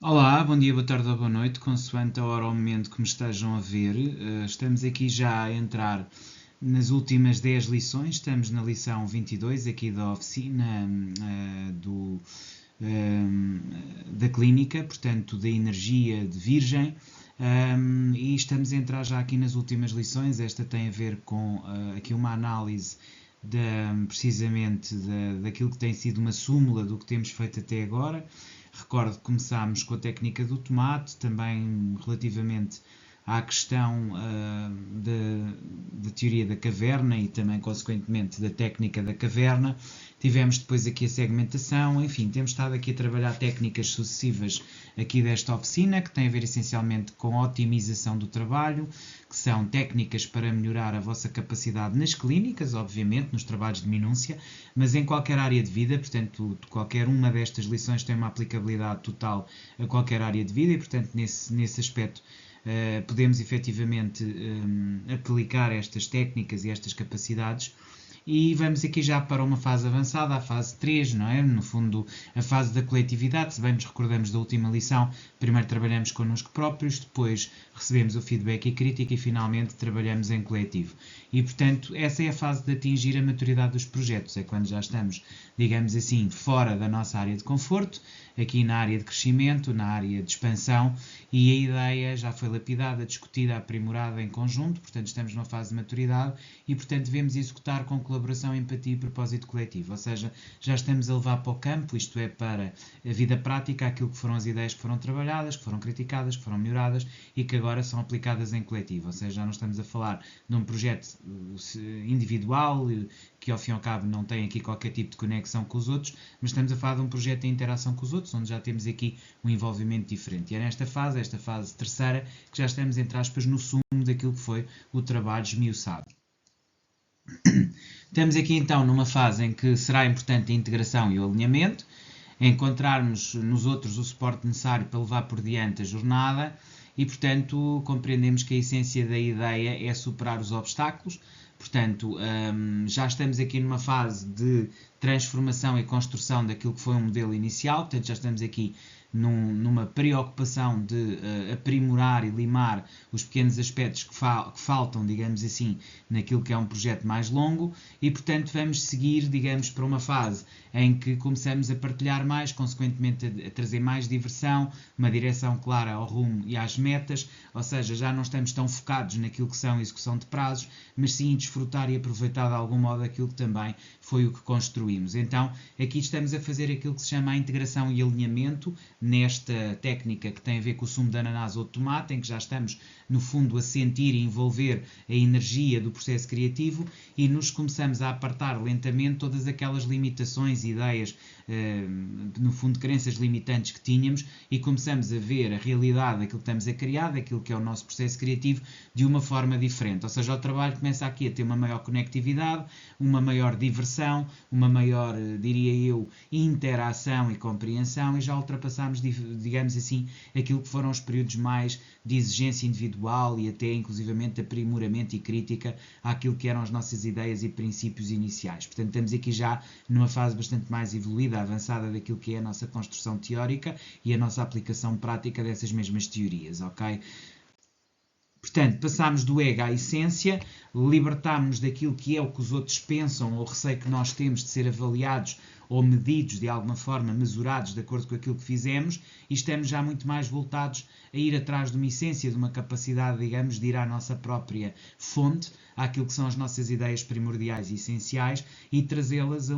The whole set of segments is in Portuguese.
Olá, bom dia, boa tarde ou boa noite, consoante a hora ou momento que me estejam a ver. Estamos aqui já a entrar nas últimas 10 lições, estamos na lição 22 aqui da oficina da clínica, portanto da energia de Virgem, e estamos a entrar já aqui nas últimas lições. Esta tem a ver com aqui uma análise precisamente daquilo que tem sido uma súmula do que temos feito até agora. Recordo que começámos com a técnica do tomate, também relativamente à questão da teoria da caverna e também, consequentemente, da técnica da caverna. Tivemos depois aqui a segmentação, enfim, temos estado aqui a trabalhar técnicas sucessivas aqui desta oficina, que tem a ver essencialmente com a otimização do trabalho, que são técnicas para melhorar a vossa capacidade nas clínicas, obviamente, nos trabalhos de minúcia, mas em qualquer área de vida. Portanto, qualquer uma destas lições tem uma aplicabilidade total a qualquer área de vida e, portanto, nesse aspecto, podemos efetivamente aplicar estas técnicas e estas capacidades. E vamos aqui já para uma fase avançada, a fase 3, não é? No fundo, a fase da coletividade. Se bem nos recordamos da última lição, primeiro trabalhamos connosco próprios, depois recebemos o feedback e crítica e finalmente trabalhamos em coletivo. E, portanto, essa é a fase de atingir a maturidade dos projetos, é quando já estamos, digamos assim, fora da nossa área de conforto, aqui na área de crescimento, na área de expansão, e a ideia já foi lapidada, discutida, aprimorada em conjunto. Portanto, estamos numa fase de maturidade e, portanto, devemos executar com colaboração, empatia e propósito coletivo. Ou seja, já estamos a levar para o campo, isto é, para a vida prática, aquilo que foram as ideias que foram trabalhadas, que foram criticadas, que foram melhoradas e que agora são aplicadas em coletivo. Ou seja, já não estamos a falar de um projeto individual, que ao fim e ao cabo não tem aqui qualquer tipo de conexão com os outros, mas estamos a falar de um projeto em interação com os outros, onde já temos aqui um envolvimento diferente. E é nesta fase, esta fase terceira, que já estamos, entre aspas, no sumo daquilo que foi o trabalho esmiuçado. Estamos aqui então numa fase em que será importante a integração e o alinhamento, encontrarmos nos outros o suporte necessário para levar por diante a jornada e, portanto, compreendemos que a essência da ideia é superar os obstáculos. Portanto, já estamos aqui numa fase de transformação e construção daquilo que foi um modelo inicial. Portanto, já estamos aqui numa preocupação de aprimorar e limar os pequenos aspectos que faltam, digamos assim, naquilo que é um projeto mais longo e, portanto, vamos seguir, digamos, para uma fase em que começamos a partilhar mais, consequentemente a trazer mais diversão, uma direção clara ao rumo e às metas, ou seja, já não estamos tão focados naquilo que são a execução de prazos, mas sim desfrutar e aproveitar de algum modo aquilo que também foi o que construímos. Então, aqui estamos a fazer aquilo que se chama a integração e alinhamento, nesta técnica que tem a ver com o sumo de ananás ou de tomate, em que já estamos, no fundo, a sentir e envolver a energia do processo criativo e nos começamos a apartar lentamente todas aquelas limitações, ideias, no fundo, crenças limitantes que tínhamos e começamos a ver a realidade daquilo que estamos a criar, daquilo que é o nosso processo criativo, de uma forma diferente. Ou seja, o trabalho começa aqui a ter uma maior conectividade, uma maior diversão, uma maior, diria eu, interação e compreensão e já ultrapassamos, digamos assim, aquilo que foram os períodos mais de exigência individual e até inclusivamente de aprimoramento e crítica àquilo que eram as nossas ideias e princípios iniciais. Portanto, estamos aqui já numa fase bastante mais evoluída, avançada daquilo que é a nossa construção teórica e a nossa aplicação prática dessas mesmas teorias, ok? Portanto, passámos do ego à essência, libertámos-nos daquilo que é o que os outros pensam ou receio que nós temos de ser avaliados ou medidos de alguma forma, mesurados de acordo com aquilo que fizemos e estamos já muito mais voltados a ir atrás de uma essência, de uma capacidade, digamos, de ir à nossa própria fonte, àquilo que são as nossas ideias primordiais e essenciais e trazê-las,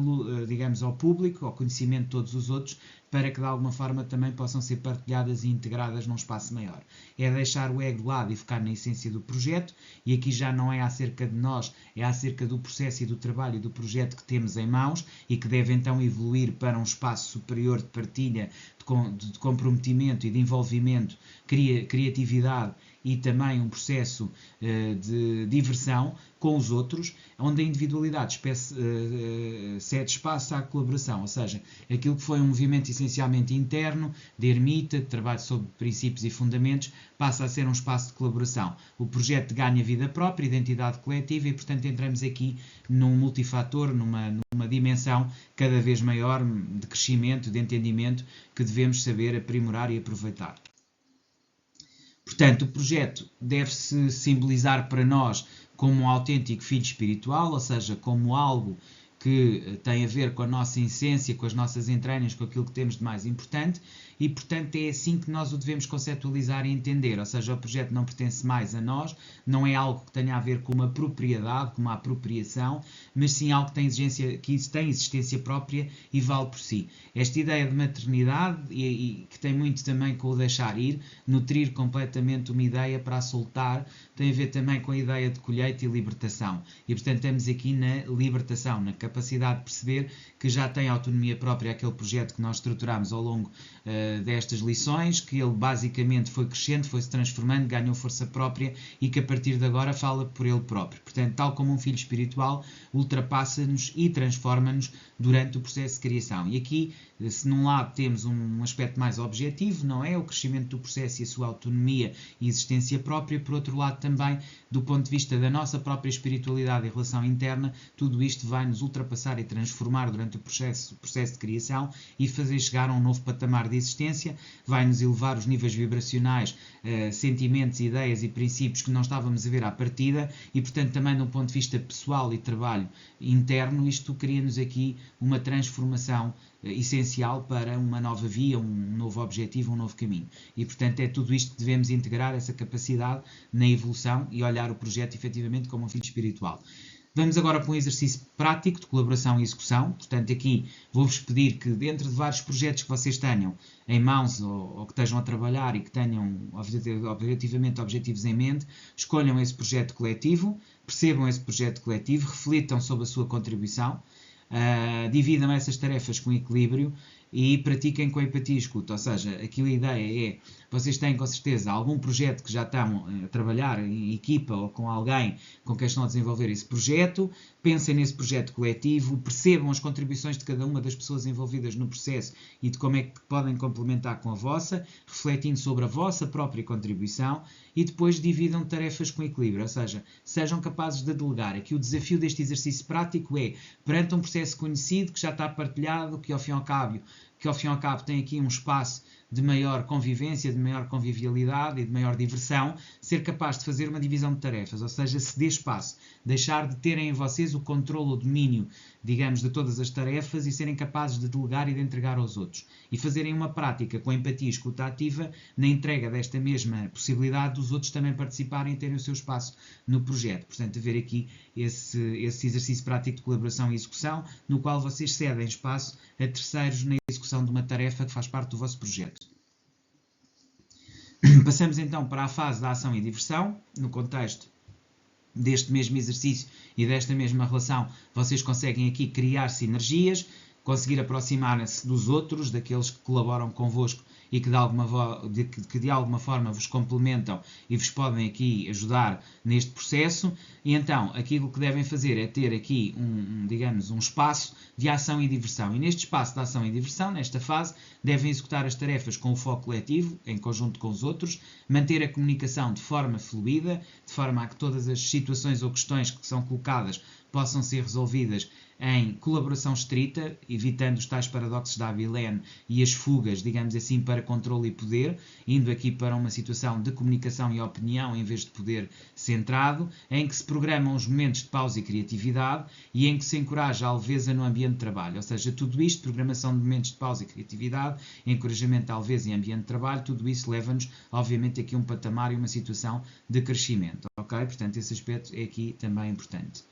digamos, ao público, ao conhecimento de todos os outros, para que de alguma forma também possam ser partilhadas e integradas num espaço maior. É deixar o ego de lado e focar na essência do projeto, e aqui já não é acerca de nós, é acerca do processo e do trabalho e do projeto que temos em mãos e que deve então evoluir para um espaço superior de partilha, de comprometimento e de envolvimento, criatividade e também um processo de diversão com os outros, onde a individualidade cede espaço à colaboração, ou seja, aquilo que foi um movimento essencialmente interno, de ermita, de trabalho sobre princípios e fundamentos, passa a ser um espaço de colaboração. O projeto ganha vida própria, identidade coletiva e, portanto, entramos aqui num multifator, numa uma dimensão cada vez maior de crescimento, de entendimento, que devemos saber aprimorar e aproveitar. Portanto, o projeto deve-se simbolizar para nós como um autêntico filho espiritual, ou seja, como algo que tem a ver com a nossa essência, com as nossas entranhas, com aquilo que temos de mais importante, e portanto é assim que nós o devemos conceptualizar e entender, ou seja, o projeto não pertence mais a nós, não é algo que tenha a ver com uma propriedade, com uma apropriação, mas sim algo que tem existência própria e vale por si. Esta ideia de maternidade, e que tem muito também com o deixar ir, nutrir completamente uma ideia para a soltar, tem a ver também com a ideia de colheita e libertação. E portanto estamos aqui na libertação, na capacidade de perceber que já tem autonomia própria aquele projeto que nós estruturamos ao longo destas lições, que ele basicamente foi crescendo, foi-se transformando, ganhou força própria e que a partir de agora fala por ele próprio. Portanto, tal como um filho espiritual, ultrapassa-nos e transforma-nos durante o processo de criação. E aqui, se num lado temos um aspecto mais objetivo, não é? O crescimento do processo e a sua autonomia e existência própria, por outro lado também, do ponto de vista da nossa própria espiritualidade e relação interna, tudo isto vai nos ultrapassar e transformar durante o processo de criação e fazer chegar a um novo patamar de existência, vai nos elevar os níveis vibracionais, sentimentos, ideias e princípios que não estávamos a ver à partida e, portanto, também de um ponto de vista pessoal e trabalho interno, isto cria-nos aqui uma transformação essencial para uma nova via, um novo objetivo, um novo caminho. E, portanto, é tudo isto que devemos integrar, essa capacidade na evolução e olhar o projeto efetivamente como um filho espiritual. Vamos agora para um exercício prático de colaboração e execução. Portanto, aqui vou-vos pedir que, dentro de vários projetos que vocês tenham em mãos ou que estejam a trabalhar e que tenham objetivamente objetivos em mente, escolham esse projeto coletivo, percebam esse projeto coletivo, reflitam sobre a sua contribuição, dividam essas tarefas com equilíbrio e pratiquem com empatia e escuta. Ou seja, aqui a ideia é, vocês têm com certeza algum projeto que já estão a trabalhar em equipa ou com alguém com quem estão a desenvolver esse projeto, pensem nesse projeto coletivo, percebam as contribuições de cada uma das pessoas envolvidas no processo e de como é que podem complementar com a vossa, refletindo sobre a vossa própria contribuição e depois dividam tarefas com equilíbrio, ou seja, sejam capazes de delegar. Aqui o desafio deste exercício prático é, perante um processo conhecido, que já está partilhado, que ao fim e ao cabo tem aqui um espaço de maior convivência, de maior convivialidade e de maior diversão, ser capaz de fazer uma divisão de tarefas, ou seja, ceder espaço, deixar de terem em vocês o controle, o domínio, digamos, de todas as tarefas e serem capazes de delegar e de entregar aos outros. E fazerem uma prática com empatia e escuta ativa na entrega desta mesma possibilidade dos outros também participarem e terem o seu espaço no projeto. Portanto, haver aqui esse exercício prático de colaboração e execução, no qual vocês cedem espaço a terceiros na execução de uma tarefa que faz parte do vosso projeto. Passamos então para a fase da ação e diversão. No contexto deste mesmo exercício e desta mesma relação, vocês conseguem aqui criar sinergias, conseguir aproximar-se dos outros, daqueles que colaboram convosco e que de alguma forma vos complementam e vos podem aqui ajudar neste processo. E então, aquilo que devem fazer é ter aqui um espaço de ação e diversão. E neste espaço de ação e diversão, nesta fase, devem executar as tarefas com o foco coletivo, em conjunto com os outros, manter a comunicação de forma fluida, de forma a que todas as situações ou questões que são colocadas possam ser resolvidas em colaboração estrita, evitando os tais paradoxos da Abilene e as fugas, digamos assim, para controle e poder, indo aqui para uma situação de comunicação e opinião em vez de poder centrado, em que se programam os momentos de pausa e criatividade e em que se encoraja a leveza no ambiente de trabalho. Ou seja, tudo isto, programação de momentos de pausa e criatividade, encorajamento à leveza em ambiente de trabalho, tudo isso leva-nos, obviamente, aqui a um patamar e uma situação de crescimento. Ok? Portanto, esse aspecto é aqui também importante.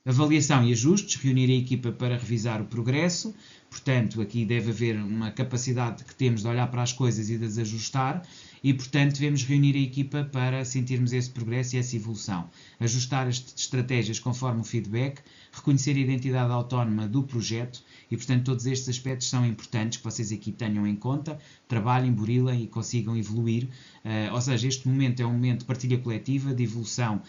Avaliação e ajustes, reunir a equipa para revisar o progresso, portanto aqui deve haver uma capacidade que temos de olhar para as coisas e de as ajustar e portanto devemos reunir a equipa para sentirmos esse progresso e essa evolução, ajustar as estratégias conforme o feedback, reconhecer a identidade autónoma do projeto E, portanto, todos estes aspectos são importantes que vocês aqui tenham em conta, trabalhem, burilem e consigam evoluir. Ou seja, este momento é um momento de partilha coletiva, de evolução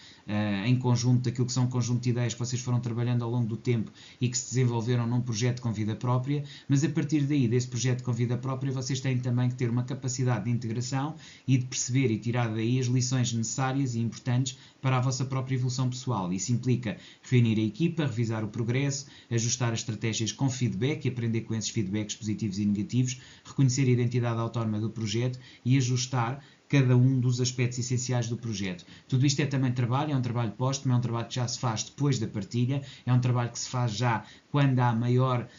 em conjunto daquilo que são um conjunto de ideias que vocês foram trabalhando ao longo do tempo e que se desenvolveram num projeto com vida própria, mas a partir daí, desse projeto com vida própria, vocês têm também que ter uma capacidade de integração e de perceber e tirar daí as lições necessárias e importantes para a vossa própria evolução pessoal. Isso implica reunir a equipa, revisar o progresso, ajustar as estratégias com feedback e aprender com esses feedbacks positivos e negativos, reconhecer a identidade autónoma do projeto e ajustar cada um dos aspectos essenciais do projeto. Tudo isto é também trabalho, é um trabalho póstumo, é um trabalho que já se faz depois da partilha, é um trabalho que se faz já quando há maior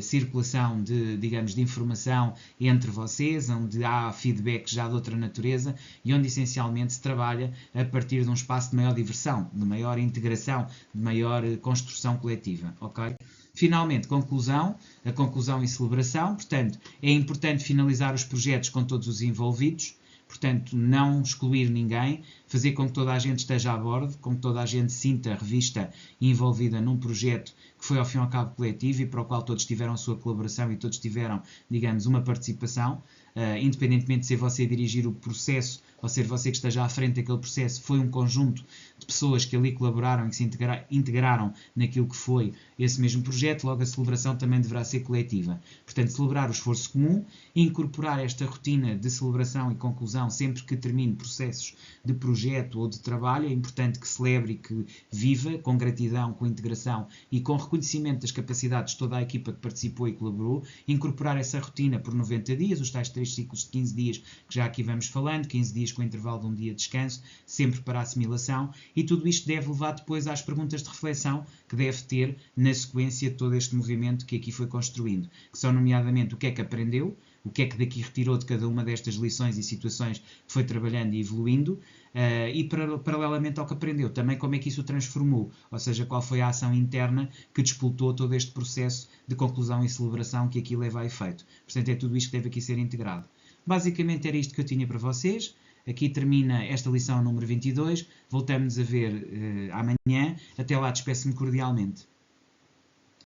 circulação de informação entre vocês, onde há feedback já de outra natureza e onde essencialmente se trabalha a partir de um espaço de maior diversão, de maior integração, de maior construção coletiva, ok? Finalmente, a conclusão e celebração. Portanto, é importante finalizar os projetos com todos os envolvidos. Portanto, não excluir ninguém, fazer com que toda a gente esteja a bordo, com que toda a gente se sinta revista e envolvida num projeto que foi ao fim e ao cabo coletivo e para o qual todos tiveram a sua colaboração e todos tiveram, digamos, uma participação. Independentemente de ser você a dirigir o processo ou ser você que esteja à frente daquele processo, foi um conjunto de pessoas que ali colaboraram e que se integraram naquilo que foi esse mesmo projeto, logo a celebração também deverá ser coletiva. Portanto, celebrar o esforço comum, incorporar esta rotina de celebração e conclusão sempre que termine processos de projeto ou de trabalho, é importante que celebre e que viva com gratidão, com integração e com reconhecimento das capacidades de toda a equipa que participou e colaborou, incorporar essa rotina por 90 dias, os tais 3 ciclos de 15 dias que já aqui vamos falando, 15 dias com intervalo de um dia de descanso, sempre para a assimilação, e tudo isto deve levar depois às perguntas de reflexão que deve ter na sequência de todo este movimento que aqui foi construindo, que são nomeadamente o que é que aprendeu, o que é que daqui retirou de cada uma destas lições e situações que foi trabalhando e evoluindo, e paralelamente ao que aprendeu, também como é que isso o transformou, ou seja, qual foi a ação interna que despoltou todo este processo de conclusão e celebração que aqui leva a efeito. Portanto, é tudo isto que deve aqui ser integrado. Basicamente era isto que eu tinha para vocês. Aqui termina esta lição número 22. Voltamos a ver amanhã. Até lá, despeço-me cordialmente.